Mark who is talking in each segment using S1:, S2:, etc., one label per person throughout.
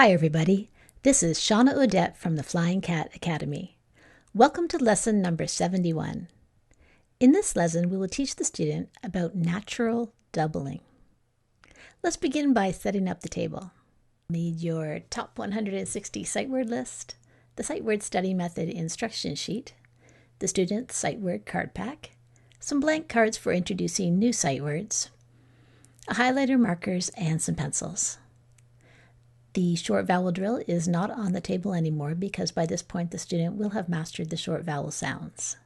S1: Hi everybody, this is Shawna Odette from the Flying Cat Academy. Welcome to lesson number 71. In this lesson, we will teach the student about natural doubling. Let's begin by setting up the table. Need your top 160 sight word list, the sight word study method instruction sheet, the student's sight word card pack, some blank cards for introducing new sight words, a highlighter, markers, and some pencils. The short vowel drill is not on the table anymore because by this point the student will have mastered the short vowel sounds.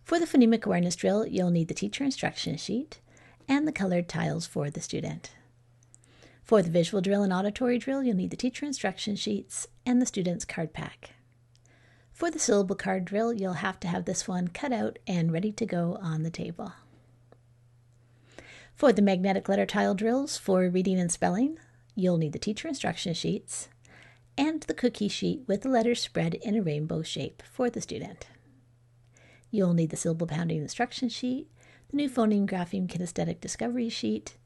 S1: For the phonemic awareness drill, you'll need the teacher instruction sheet and the colored tiles for the student. For the visual drill and auditory drill, you'll need the teacher instruction sheets and the student's card pack. For the syllable card drill, you'll have to have this one cut out and ready to go on the table. For the magnetic letter tile drills for reading and spelling, you'll need the teacher instruction sheets and the cookie sheet with the letters spread in a rainbow shape for the student. You'll need the syllable pounding instruction sheet, the new phoneme grapheme kinesthetic discovery sheet,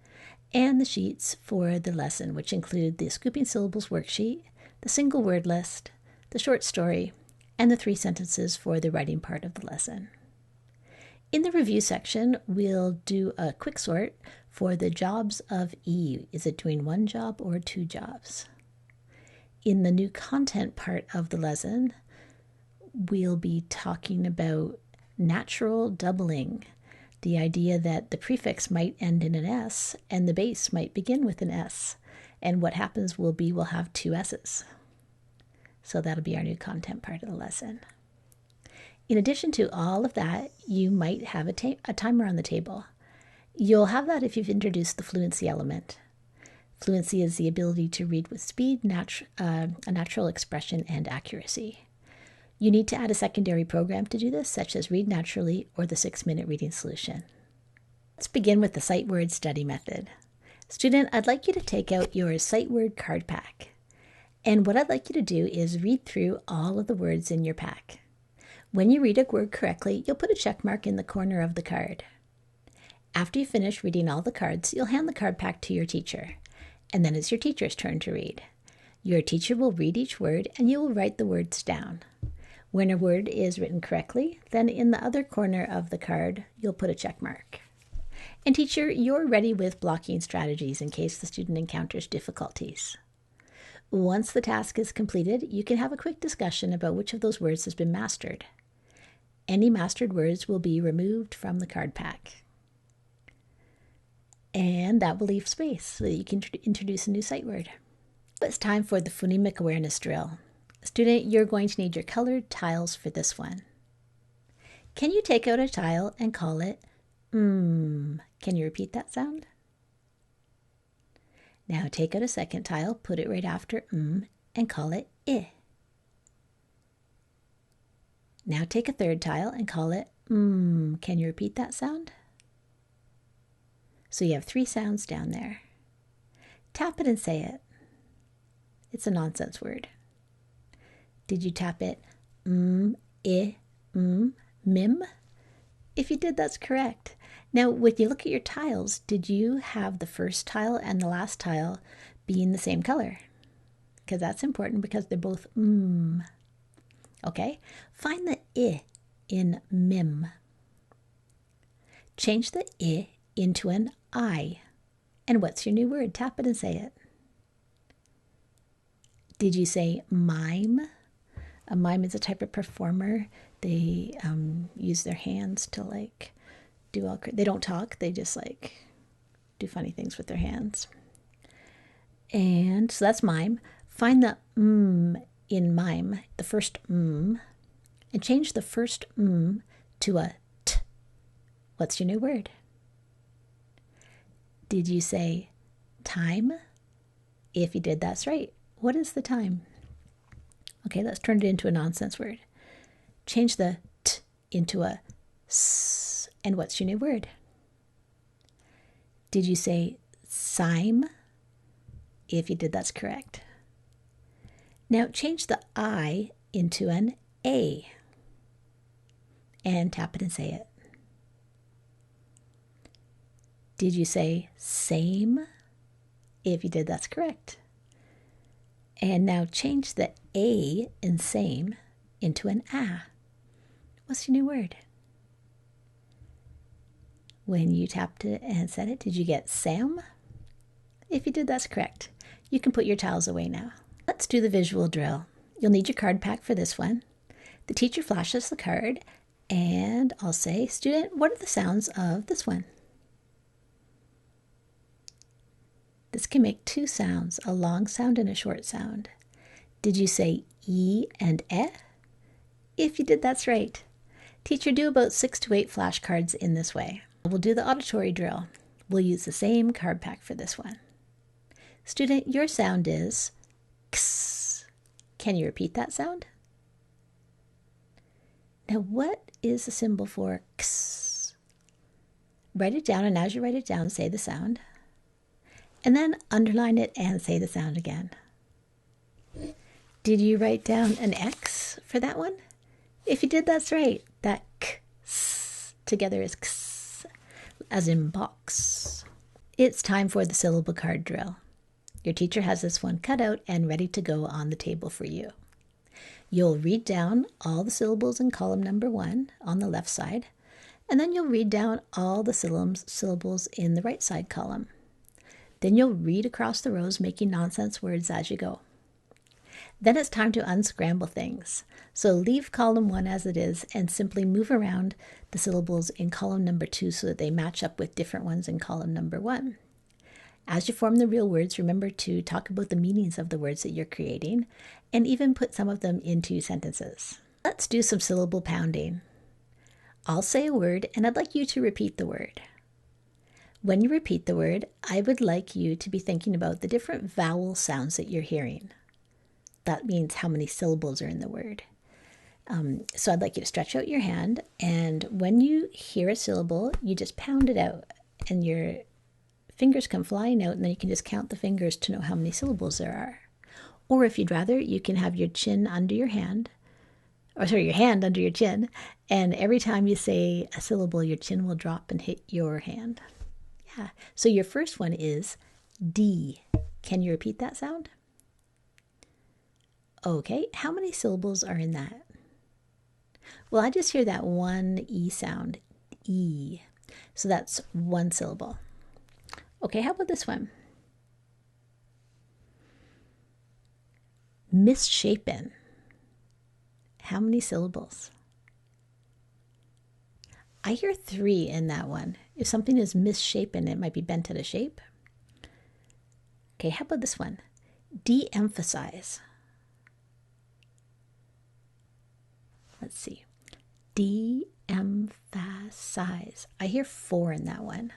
S1: and the sheets for the lesson, which include the Scooping Syllables worksheet, the single word list, the short story, and the 3 sentences for the writing part of the lesson. In the review section, we'll do a quick sort for the jobs of E. Is it doing 1 job or 2 jobs? In the new content part of the lesson, we'll be talking about natural doubling, the idea that the prefix might end in an S and the base might begin with an S. And what happens will be we'll have 2 S's. So that'll be our new content part of the lesson. In addition to all of that, you might have a timer on the table. You'll have that if you've introduced the fluency element. Fluency is the ability to read with speed, a natural expression, and accuracy. You need to add a secondary program to do this, such as Read Naturally or the 6-minute reading solution. Let's begin with the sight word study method. Student, I'd like you to take out your sight word card pack. And what I'd like you to do is read through all of the words in your pack. When you read a word correctly, you'll put a check mark in the corner of the card. After you finish reading all the cards, you'll hand the card pack to your teacher, and then it's your teacher's turn to read. Your teacher will read each word, and you will write the words down. When a word is written correctly, then in the other corner of the card, you'll put a check mark. And teacher, you're ready with blocking strategies in case the student encounters difficulties. Once the task is completed, you can have a quick discussion about which of those words has been mastered. Any mastered words will be removed from the card pack. And that will leave space so that you can introduce a new sight word. It's time for the phonemic awareness drill. Student, you're going to need your colored tiles for this one. Can you take out a tile and call it Can you repeat that sound? Now take out a second tile, put it right after and call it I. Now take a third tile and call it Can you repeat that sound? So you have 3 sounds down there. Tap it and say it. It's a nonsense word. Did you tap it I, mim? If you did, that's correct. Now, when you look at your tiles, did you have the first tile and the last tile being the same color? Because that's important because they're both Okay, find the I in mim. Change the I into an I. And what's your new word? Tap it and say it. Did you say mime? A mime is a type of performer. They use their hands to do all. They don't talk. They just do funny things with their hands. And so that's mime. Find the in mime, the first and change the first to a t. What's your new word? Did you say time? If you did, that's right. What is the time? Okay, let's turn it into a nonsense word. Change the t into a s. And what's your new word? Did you say sime? If you did, that's correct. Now change the I into an A. And tap it and say it. Did you say same? If you did, that's correct. Now change the I into an A. And tap it and say it. Did you say same? If you did, that's correct. Now change the I into an A. And tap it and say it. Did you say same? If you did, that's correct. If you did, that's correct. Now change the I into an A. And tap it and say it. Did you say same? And now change the A in same into an A. What's your new word? When you tapped it and said it, did you get Sam? If you did, that's correct. You can put your tiles away now. Let's do the visual drill. You'll need your card pack for this one. The teacher flashes the card, and I'll say, student, what are the sounds of this one? This can make two sounds, a long sound and a short sound. Did you say E and E? If you did, that's right. Teacher, do about 6 to 8 flashcards in this way. We'll do the auditory drill. We'll use the same card pack for this one. Student, your sound is X. Can you repeat that sound? Now, what is the symbol for X? Write it down, and as you write it down, say the sound. And then underline it and say the sound again. Did you write down an X for that one? If you did, that's right. That K together is X, as in box. It's time for the syllable card drill. Your teacher has this one cut out and ready to go on the table for you. You'll read down all the syllables in column number 1 on the left side, and then you'll read down all the syllables in the right side column. Then you'll read across the rows, making nonsense words as you go. Then it's time to unscramble things. So leave column 1 as it is and simply move around the syllables in column number 2 so that they match up with different ones in column number 1. As you form the real words, remember to talk about the meanings of the words that you're creating and even put some of them into sentences. Let's do some syllable pounding. I'll say a word and I'd like you to repeat the word. When you repeat the word, I would like you to be thinking about the different vowel sounds that you're hearing. That means how many syllables are in the word. So I'd like you to stretch out your hand, and when you hear a syllable, you just pound it out, and your fingers come flying out, and then you can just count the fingers to know how many syllables there are. Or if you'd rather, you can have your chin under your hand, your hand under your chin, and every time you say a syllable, your chin will drop and hit your hand. Yeah. So your first one is D. Can you repeat that sound? Okay. How many syllables are in that? Well, I just hear that one E sound, E. So that's one syllable. Okay, how about this one? Misshapen. How many syllables? I hear 3 in that one. If something is misshapen, it might be bent out of shape. Okay, how about this one? De-emphasize. Let's see. De-emphasize. I hear 4 in that one.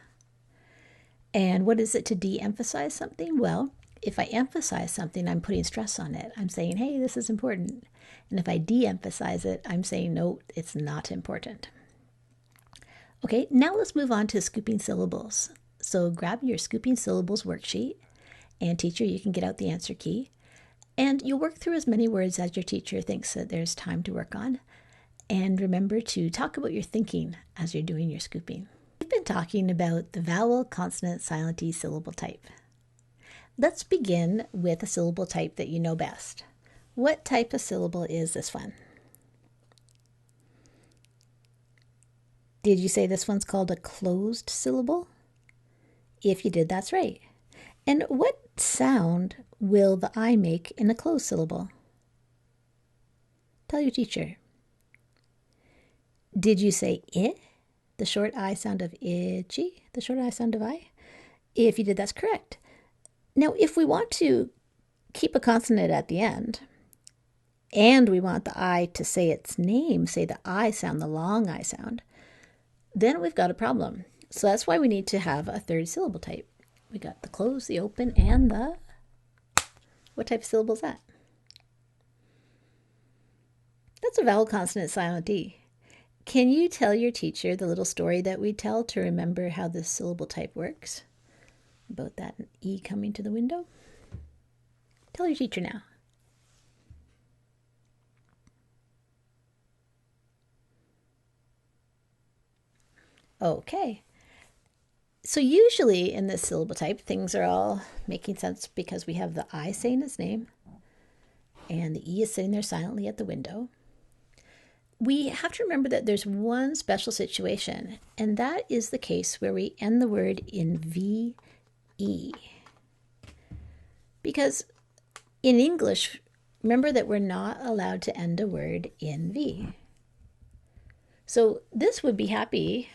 S1: And what is it to de-emphasize something? Well, if I emphasize something, I'm putting stress on it. I'm saying, hey, this is important. And if I de-emphasize it, I'm saying, no, it's not important. Okay, now let's move on to scooping syllables. So grab your scooping syllables worksheet, and teacher, you can get out the answer key. And you'll work through as many words as your teacher thinks that there's time to work on. And remember to talk about your thinking as you're doing your scooping. We've been talking about the vowel, consonant, silent E syllable type. Let's begin with a syllable type that you know best. What type of syllable is this one? Did you say this one's called a closed syllable? If you did, that's right. And what sound will the I make in a closed syllable? Tell your teacher. Did you say it? The short I sound of itchy? The short I sound of I? If you did, that's correct. Now, if we want to keep a consonant at the end, and we want the I to say its name, say the I sound, the long I sound, then we've got a problem. So that's why we need to have a third syllable type. We got the close, the open, and the... What type of syllable is that? That's a vowel, consonant, silent E. Can you tell your teacher the little story that we tell to remember how this syllable type works? About that E coming to the window? Tell your teacher now. Okay. So usually in this syllable type, things are all making sense because we have the I saying its name, and the E is sitting there silently at the window. We have to remember that there's one special situation, and that is the case where we end the word in VE. Because in English, remember that we're not allowed to end a word in V. So this would be happy,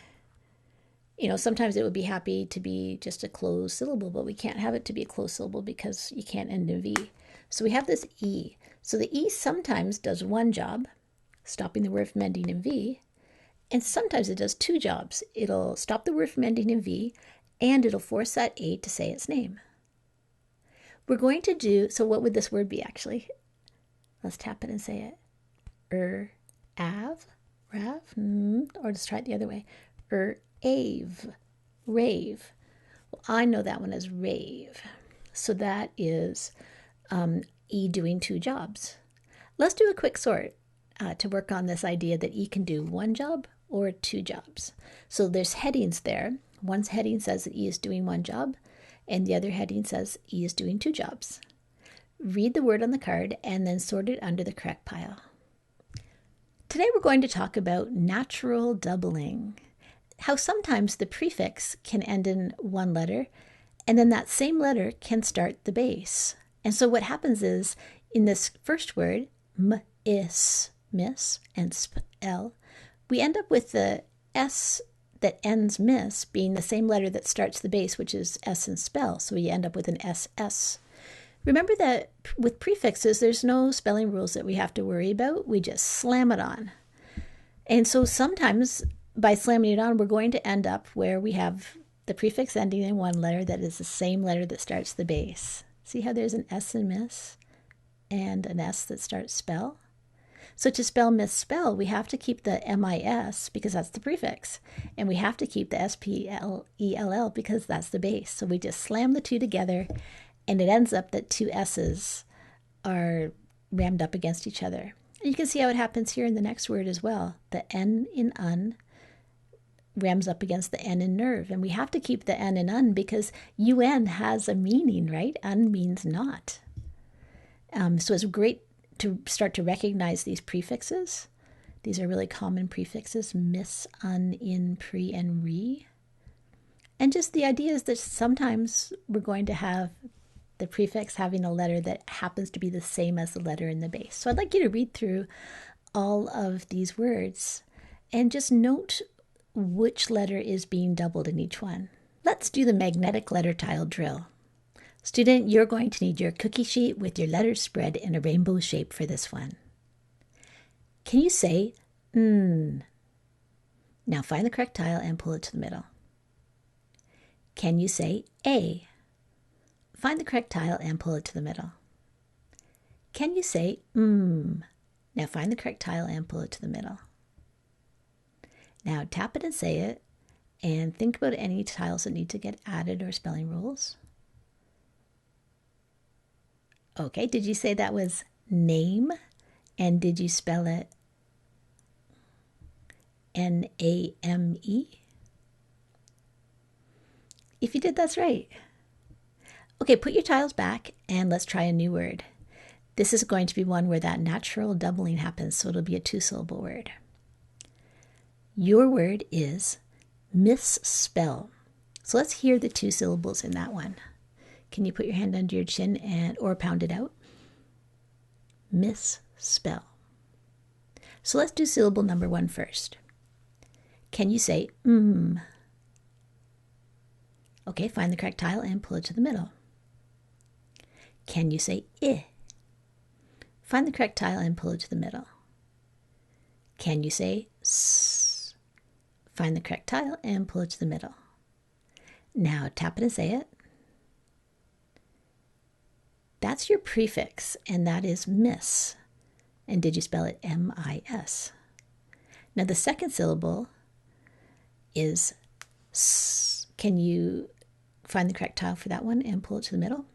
S1: sometimes it would be happy to be just a closed syllable, but we can't have it to be a closed syllable because you can't end in V. So we have this E. So the E sometimes does one job, stopping the word from ending in V, and sometimes it does two jobs. It'll stop the word from ending in V, and it'll force that A to say its name. We're going to do, so what would this word be actually? Let's tap it and say it. Av, rav, or let's try it the other way. Ave, rave. Well, I know that one as rave. So that is E doing two jobs. Let's do a quick sort to work on this idea that E can do one job or two jobs. So there's headings there. One heading says that E is doing one job, and the other heading says E is doing two jobs. Read the word on the card and then sort it under the correct pile. Today we're going to talk about natural doubling. How sometimes the prefix can end in one letter, and then that same letter can start the base. And so what happens is, in this first word, is, miss, and spell, we end up with the S that ends miss being the same letter that starts the base, which is S and spell. So we end up with an SS. Remember that with prefixes, there's no spelling rules that we have to worry about. We just slam it on. And so sometimes by slamming it on, we're going to end up where we have the prefix ending in one letter that is the same letter that starts the base. See how there's an S in miss and an S that starts spell? So to spell misspell, we have to keep the MIS because that's the prefix. And we have to keep the SPLELL because that's the base. So we just slam the two together, and it ends up that two S's are rammed up against each other. And you can see how it happens here in the next word as well. The N in un rams up against the N in nerve. And we have to keep the N in un because UN has a meaning, right? Un means not. So it's great to start to recognize these prefixes. These are really common prefixes, miss, un, in, pre, and re. And just the idea is that sometimes we're going to have the prefix having a letter that happens to be the same as the letter in the base. So I'd like you to read through all of these words and just note which letter is being doubled in each one. Let's do the magnetic letter tile drill. Student, you're going to need your cookie sheet with your letters spread in a rainbow shape for this one. Can you say, Now find the correct tile and pull it to the middle. Can you say A? Find the correct tile and pull it to the middle. Can you say, Now find the correct tile and pull it to the middle. Now tap it and say it, and think about any tiles that need to get added or spelling rules. Okay, did you say that was name? And did you spell it N-A-M-E? If you did, that's right. Okay, put your tiles back and let's try a new word. This is going to be one where that natural doubling happens, so it'll be a two-syllable word. Your word is misspell. So let's hear the two syllables in that one. Can you put your hand under your chin or pound it out? Misspell. So let's do syllable number 1 first. Can you say Okay, find the correct tile and pull it to the middle. Can you say I? Find the correct tile and pull it to the middle. Can you say S? Find the correct tile and pull it to the middle. Now tap it and say it. That's your prefix, and that is miss. And did you spell it M-I-S? Now the second syllable is S. Can you find the correct tile for that one and pull it to the middle?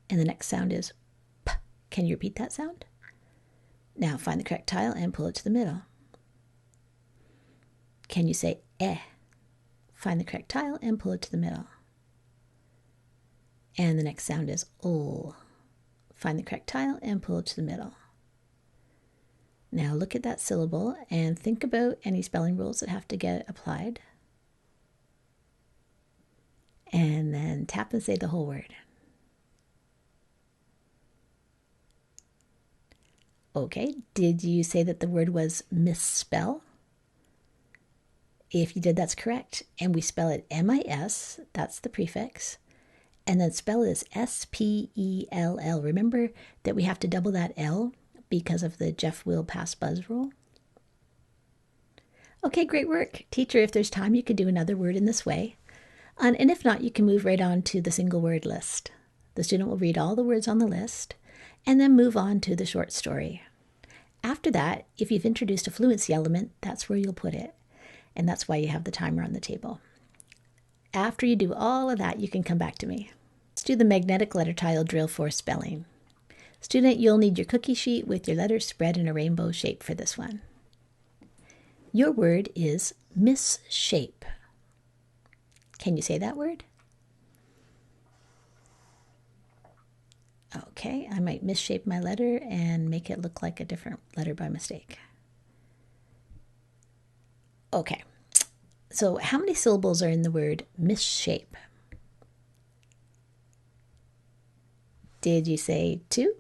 S1: And the next sound is P. Can you repeat that sound? Now find the correct tile and pull it to the middle. Can you say Eh? Find the correct tile and pull it to the middle. And the next sound is O. Find the correct tile and pull it to the middle. Now look at that syllable and think about any spelling rules that have to get applied. And then tap and say the whole word. Okay, did you say that the word was misspell? If you did, that's correct. And we spell it M-I-S, that's the prefix. And then spell is S-P-E-L-L. Remember that we have to double that L because of the Jeff will pass buzz rule. Okay, great work. Teacher, if there's time, you could do another word in this way. And if not, you can move right on to the single word list. The student will read all the words on the list and then move on to the short story. After that, if you've introduced a fluency element, that's where you'll put it. And that's why you have the timer on the table. After you do all of that, you can come back to me. Let's do the magnetic letter tile drill for spelling. Student, you'll need your cookie sheet with your letters spread in a rainbow shape for this one. Your word is misshape. Can you say that word? Okay, I might misshape my letter and make it look like a different letter by mistake. Okay, so how many syllables are in the word misshape? Did you say 2?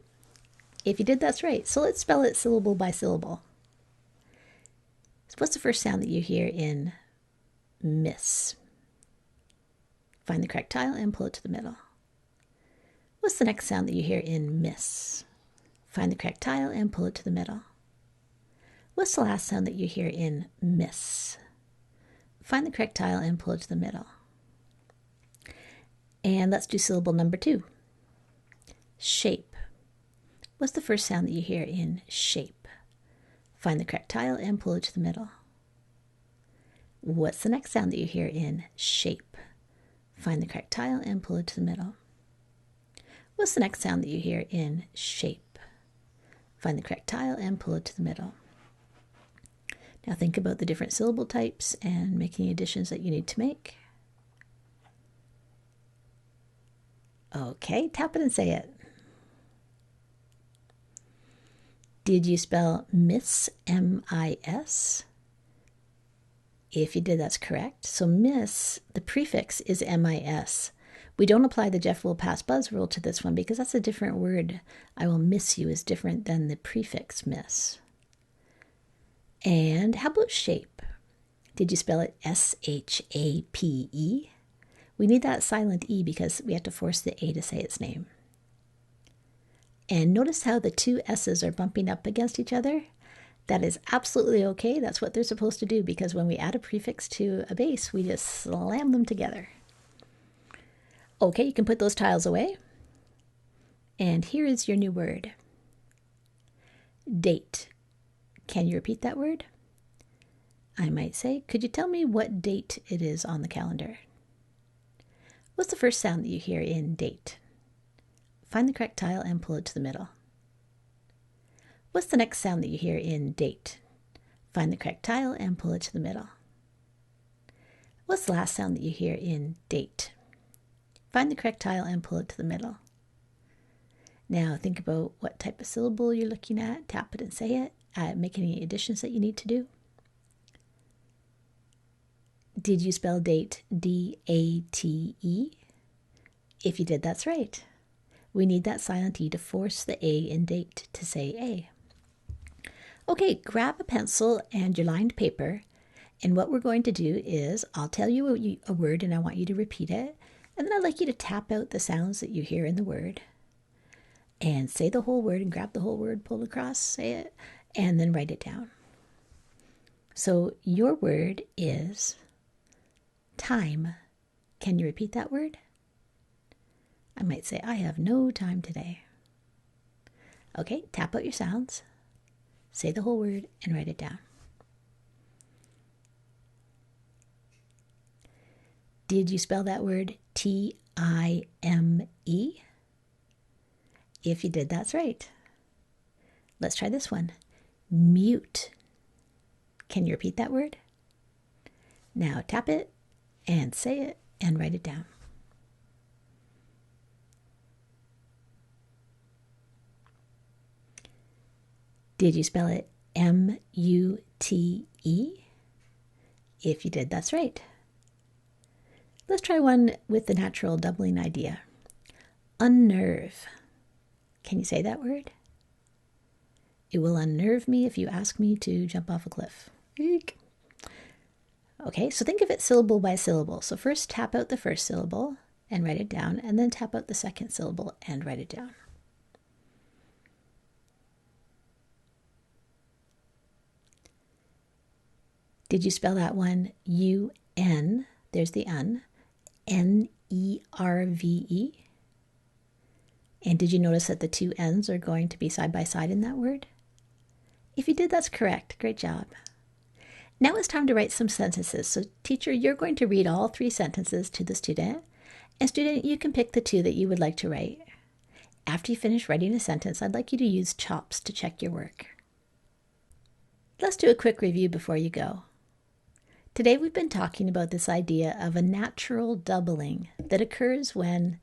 S1: If you did, that's right. So let's spell it syllable by syllable. So what's the first sound that you hear in miss? Find the correct tile and pull it to the middle. What's the next sound that you hear in miss? Find the correct tile and pull it to the middle. What's the last sound that you hear in miss? Find the correct tile and pull it to the middle. And let's do syllable number 2. Shape. What's the first sound that you hear in shape? Find the correct tile and pull it to the middle. What's the next sound that you hear in shape? Find the correct tile and pull it to the middle. What's the next sound that you hear in shape? Find the correct tile and pull it to the middle. Now think about the different syllable types and make any additions that you need to make. Okay, tap it and say it. Did you spell miss, M-I-S? If you did, that's correct. So miss, the prefix is M-I-S. We don't apply the Jeff will pass buzz rule to this one because that's a different word. I will miss you is different than the prefix miss. And how about shape? Did you spell it S-H-A-P-E? We need that silent E because we have to force the A to say its name. And notice how the 2 S's are bumping up against each other? That is absolutely okay. That's what they're supposed to do because when we add a prefix to a base, we just slam them together. Okay, you can put those tiles away. And here is your new word. Date. Can you repeat that word? I might say, could you tell me what date it is on the calendar? What's the first sound that you hear in date? Find the correct tile and pull it to the middle. What's the next sound that you hear in date? Find the correct tile and pull it to the middle. What's the last sound that you hear in date? Find the correct tile and pull it to the middle. Now think about what type of syllable you're looking at. Tap it and say it. Make any additions that you need to do. Did you spell date D-A-T-E? If you did, that's right. We need that silent E to force the A in date to say A. Okay, grab a pencil and your lined paper. And what we're going to do is I'll tell you a word and I want you to repeat it. And then I'd like you to tap out the sounds that you hear in the word. And say the whole word and grab the whole word, pull across, say it, and then write it down. So your word is time. Can you repeat that word? I might say, I have no time today. Okay, tap out your sounds, say the whole word, and write it down. Did you spell that word T-I-M-E? If you did, that's right. Let's try this one. Mute. Can you repeat that word? Now tap it and say it and write it down. Did you spell it M-U-T-E? If you did, that's right. Let's try one with the natural doubling idea. Unnerve. Can you say that word? It will unnerve me if you ask me to jump off a cliff. Eek. Okay, so think of it syllable by syllable. So first tap out the first syllable and write it down, and then tap out the second syllable and write it down. Did you spell that one U-N? There's the un. N-E-R-V-E? And did you notice that the two N's are going to be side by side in that word? If you did, that's correct. Great job. Now it's time to write some sentences. So teacher, you're going to read all 3 sentences to the student. And student, you can pick the 2 that you would like to write. After you finish writing a sentence, I'd like you to use CHOPS to check your work. Let's do a quick review before you go. Today we've been talking about this idea of a natural doubling that occurs when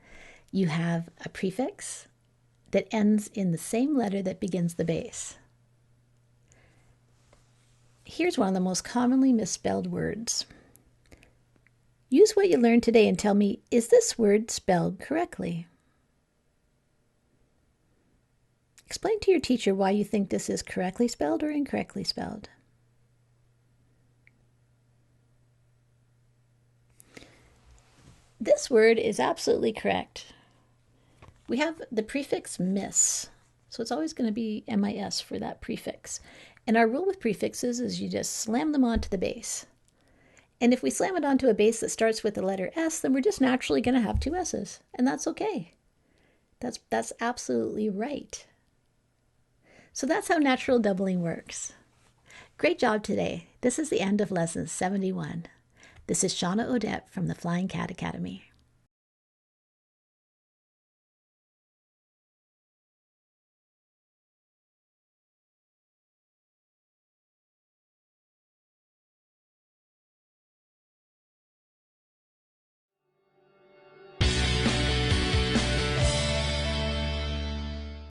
S1: you have a prefix that ends in the same letter that begins the base. Here's one of the most commonly misspelled words. Use what you learned today and tell me, is this word spelled correctly? Explain to your teacher why you think this is correctly spelled or incorrectly spelled. This word is absolutely correct. We have the prefix miss, so it's always going to be MIS for that prefix. And our rule with prefixes is you just slam them onto the base. And if we slam it onto a base that starts with the letter S, then we're just naturally going to have 2 S's, and that's okay. That's absolutely right. So that's how natural doubling works. Great job today. This is the end of lesson 71. This is Shawna Odette from the Flying Cat Academy.